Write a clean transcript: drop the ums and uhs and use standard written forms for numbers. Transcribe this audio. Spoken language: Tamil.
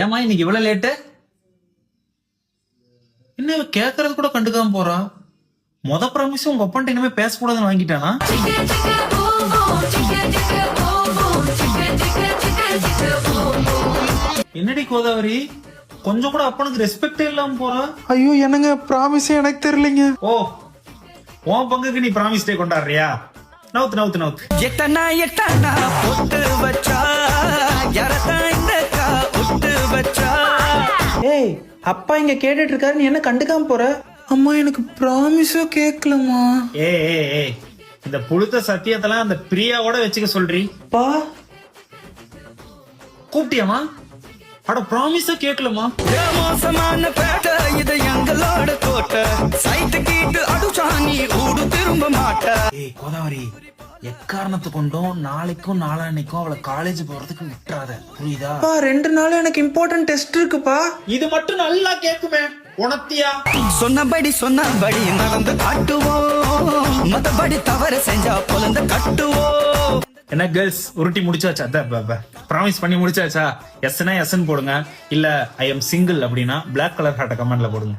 ஏமா இன்னைக்கு இவ்வளவு லேட்டு? என்ன கேக்குறது கூட கண்டுக்காம போறா? மொத ப்ராமிஸ் உங்க அப்பன்ட்ட இனிமே பேசக்கூடாதுன்னு வாங்கிட்டானா? என்னடி கோதாவரி, கொஞ்சம் கூட அப்பனுக்கு ரெஸ்பெக்டே இல்லாம போறா? ஐயோ என்னங்க ப்ராமிஸே எனக்கு தெரியலங்க. ஓ, உன் பங்குக்கு நீ ப்ராமிஸ் டே கொண்டாடுறியா? நவுத்து நவுத்து நவுத்து. எட்டனா போட்டு வச்சா விட்டு வச்சா. ஏய், அப்பா இங்க கேட்டுட்டு இருக்காரு, நீ என்ன கண்டுக்காம போற? அம்மா எனக்கு ப்ராமிஸோ கேட்கலம்மா. ஏய், இந்த புழுத்த சத்தியத்தெல்லாம் அந்த பிரியாவோட வச்சுக்க சொல்றீ? பா கூப்பிட்டியாமா? அட ப்ராமிஸா கேட்கலமா? மோசமான பேட்ட இது எங்களோட கோட்டை. சைட்டு கீட்டு அடிச்சானி ஊடு திரும்ப மாட்ட. ஏய் கோதாவரி, எக்காரணத்து கொண்டும் நாளைக்கும் நாளான்னைக்கும் அவளை காலேஜ் போறதுக்கு விட்டுறாத, புரியுதா? பா 2 நாள் எனக்கு இம்பார்ட்டன்ட் டெஸ்ட் இருக்குப்பா. இது மட்டும் நல்லா கேக்குமே உனத்தியா? சொன்னபடி நடந்து காட்டுவோம். மத்தபடி தவறு செஞ்சா பொலந்து கட்டுவோம். என்ன கேர்ள்ஸ், உருட்டி முடிச்சாச்சா? ப்ராமிஸ் பண்ணி முடிச்சாச்சா? எஸ்னா எஸ்ன்னு போடுங்க, இல்ல ஐ எம் சிங்கிள் அப்படின்னா பிளாக் கலர் ஹார்ட்ட கமெண்ட்ல போடுங்க.